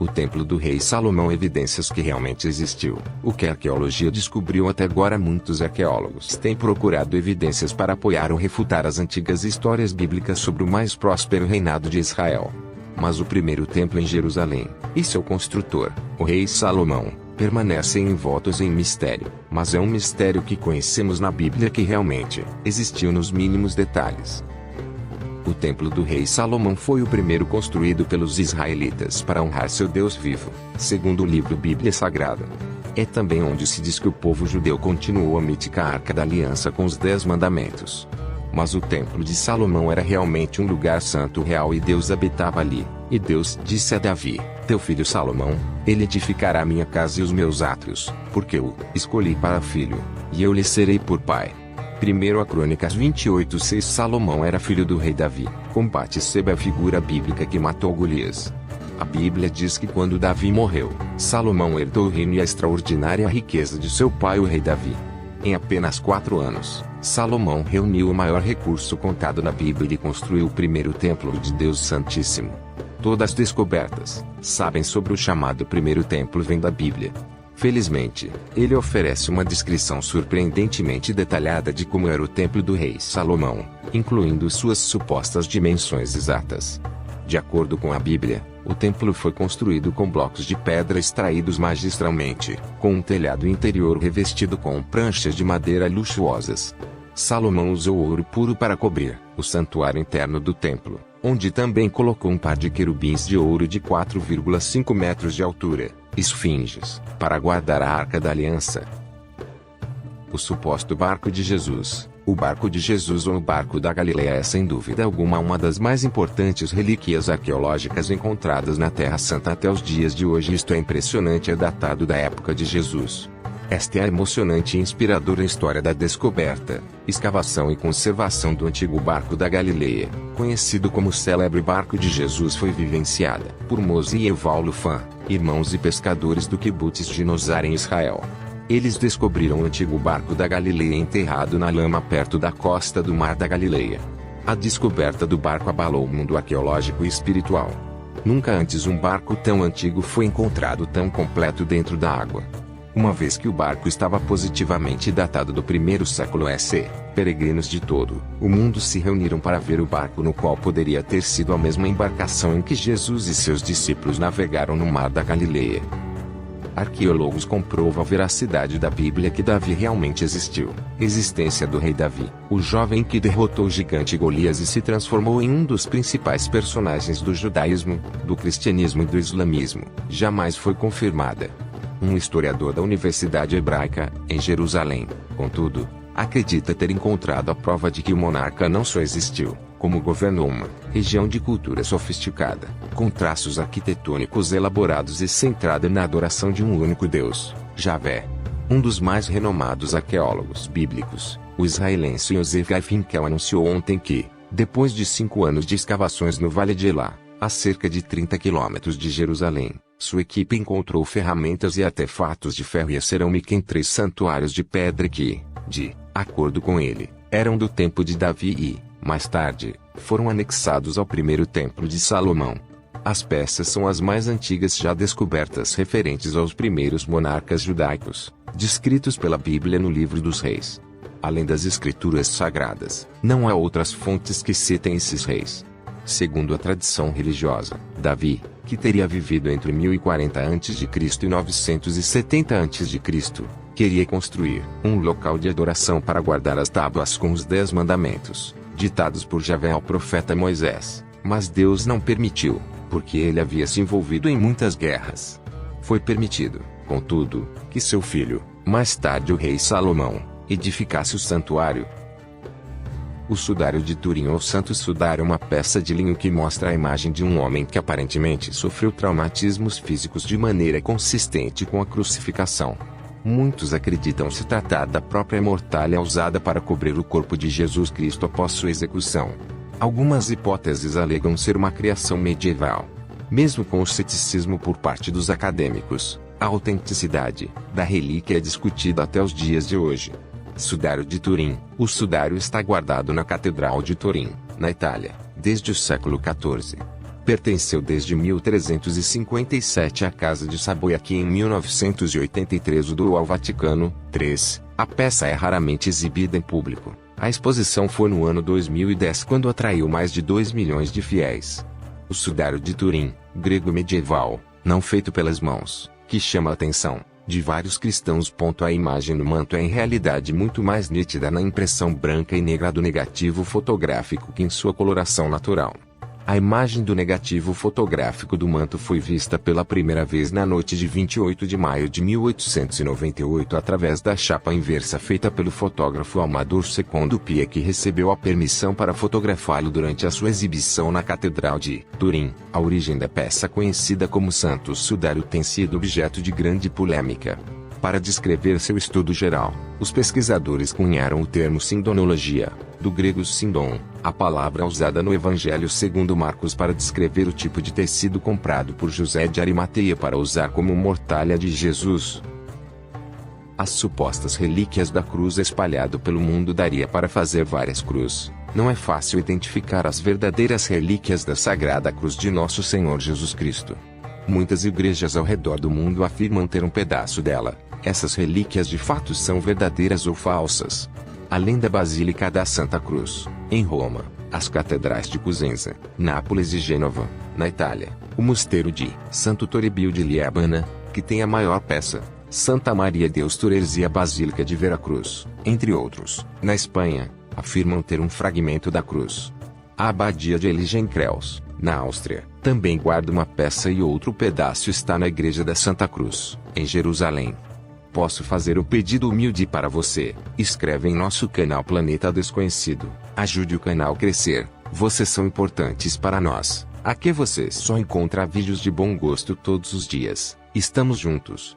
O Templo do Rei Salomão, evidências que realmente existiu. O que a arqueologia descobriu até agora. Muitos arqueólogos têm procurado evidências para apoiar ou refutar as antigas histórias bíblicas sobre o mais próspero reinado de Israel. Mas o primeiro templo em Jerusalém, e seu construtor, o rei Salomão, permanecem envoltos em mistério. Mas é um mistério que conhecemos na Bíblia que realmente existiu nos mínimos detalhes. O templo do rei Salomão foi o primeiro construído pelos israelitas para honrar seu Deus vivo, segundo o livro Bíblia Sagrada. É também onde se diz que o povo judeu continuou a mítica Arca da Aliança com os 10 mandamentos. Mas o templo de Salomão era realmente um lugar santo real e Deus habitava ali. E Deus disse a Davi, teu filho Salomão, ele edificará a minha casa e os meus átrios, porque eu escolhi para filho, e eu lhe serei por pai. 1 Crônicas 28:6. Salomão era filho do rei Davi. Com Batseba, a figura bíblica que matou Golias. A Bíblia diz que quando Davi morreu, Salomão herdou o reino e a extraordinária riqueza de seu pai o rei Davi. Em apenas 4 anos, Salomão reuniu o maior recurso contado na Bíblia e construiu o primeiro templo de Deus Santíssimo. Todas as descobertas sabem sobre o chamado primeiro templo vêm da Bíblia. Felizmente, ele oferece uma descrição surpreendentemente detalhada de como era o templo do rei Salomão, incluindo suas supostas dimensões exatas. De acordo com a Bíblia, o templo foi construído com blocos de pedra extraídos magistralmente, com um telhado interior revestido com pranchas de madeira luxuosas. Salomão usou ouro puro para cobrir o santuário interno do templo, onde também colocou um par de querubins de ouro de 4,5 metros de altura, esfinges, para guardar a Arca da Aliança. O suposto barco de Jesus. O barco de Jesus ou o barco da Galileia é sem dúvida alguma uma das mais importantes relíquias arqueológicas encontradas na Terra Santa até os dias de hoje. Isto é impressionante, é datado da época de Jesus. Esta é a emocionante e inspiradora história da descoberta, escavação e conservação do antigo barco da Galileia, conhecido como o célebre barco de Jesus. Foi vivenciada por Mose e Eval Lufan, irmãos e pescadores do Kibbutz de Nozar em Israel. Eles descobriram o antigo barco da Galileia enterrado na lama perto da costa do Mar da Galileia. A descoberta do barco abalou o mundo arqueológico e espiritual. Nunca antes um barco tão antigo foi encontrado tão completo dentro da água. Uma vez que o barco estava positivamente datado do 1º século EC, peregrinos de todo o mundo se reuniram para ver o barco, no qual poderia ter sido a mesma embarcação em que Jesus e seus discípulos navegaram no Mar da Galileia. Arqueólogos comprovam a veracidade da Bíblia que Davi realmente existiu. Existência do rei Davi, o jovem que derrotou o gigante Golias e se transformou em um dos principais personagens do judaísmo, do cristianismo e do islamismo, jamais foi confirmada. Um historiador da Universidade Hebraica, em Jerusalém, contudo, acredita ter encontrado a prova de que o monarca não só existiu, como governou uma região de cultura sofisticada, com traços arquitetônicos elaborados e centrada na adoração de um único Deus, Javé. Um dos mais renomados arqueólogos bíblicos, o israelense Yosef Finkel, anunciou ontem que, depois de 5 anos de escavações no Vale de Elá, a cerca de 30 quilômetros de Jerusalém, sua equipe encontrou ferramentas e artefatos de ferro e cerâmica em 3 santuários de pedra que, de acordo com ele, eram do tempo de Davi e, mais tarde, foram anexados ao primeiro templo de Salomão. As peças são as mais antigas já descobertas referentes aos primeiros monarcas judaicos, descritos pela Bíblia no Livro dos Reis. Além das escrituras sagradas, não há outras fontes que citem esses reis. Segundo a tradição religiosa, Davi, que teria vivido entre 1040 a.C. e 970 a.C., queria construir um local de adoração para guardar as tábuas com os 10 mandamentos, ditados por Javé ao profeta Moisés, mas Deus não permitiu, porque ele havia se envolvido em muitas guerras. Foi permitido, contudo, que seu filho, mais tarde o rei Salomão, edificasse o santuário. O sudário de Turim ou Santo Sudário é uma peça de linho que mostra a imagem de um homem que aparentemente sofreu traumatismos físicos de maneira consistente com a crucificação. Muitos acreditam se tratar da própria mortalha usada para cobrir o corpo de Jesus Cristo após sua execução. Algumas hipóteses alegam ser uma criação medieval. Mesmo com o ceticismo por parte dos acadêmicos, a autenticidade da relíquia é discutida até os dias de hoje. Sudário de Turim. O sudário está guardado na Catedral de Turim, na Itália, desde o século XIV. Pertenceu desde 1357 à Casa de Savoia, que em 1983 o doou ao Vaticano. 3. A peça é raramente exibida em público. A exposição foi no ano 2010, quando atraiu mais de 2 milhões de fiéis. O Sudário de Turim, grego medieval, não feito pelas mãos, que chama a atenção de vários cristãos. A imagem no manto é em realidade muito mais nítida na impressão branca e negra do negativo fotográfico que em sua coloração natural. A imagem do negativo fotográfico do manto foi vista pela primeira vez na noite de 28 de maio de 1898 através da chapa inversa feita pelo fotógrafo Amador II Pia, que recebeu a permissão para fotografá-lo durante a sua exibição na Catedral de Turim. A origem da peça, conhecida como Santo Sudário, tem sido objeto de grande polêmica. Para descrever seu estudo geral, os pesquisadores cunharam o termo sindonologia, do grego sindon, a palavra usada no Evangelho segundo Marcos para descrever o tipo de tecido comprado por José de Arimateia para usar como mortalha de Jesus. As supostas relíquias da cruz espalhado pelo mundo daria para fazer várias cruzes. Não é fácil identificar as verdadeiras relíquias da Sagrada Cruz de Nosso Senhor Jesus Cristo. Muitas igrejas ao redor do mundo afirmam ter um pedaço dela. Essas relíquias de fato são verdadeiras ou falsas. Além da Basílica da Santa Cruz, em Roma, as catedrais de Cosenza, Nápoles e Gênova, na Itália, o mosteiro de Santo Toribio de Liébana, que tem a maior peça, Santa Maria Deus Toreros, e a Basílica de Veracruz, entre outros. Na Espanha, afirmam ter um fragmento da cruz. A Abadia de Eligencreus, na Áustria, também guarda uma peça e outro pedaço está na Igreja da Santa Cruz, em Jerusalém. Posso fazer um pedido humilde para você? Inscreve em nosso canal Planeta Desconhecido. Ajude o canal a crescer. Vocês são importantes para nós. Aqui você só encontra vídeos de bom gosto todos os dias. Estamos juntos.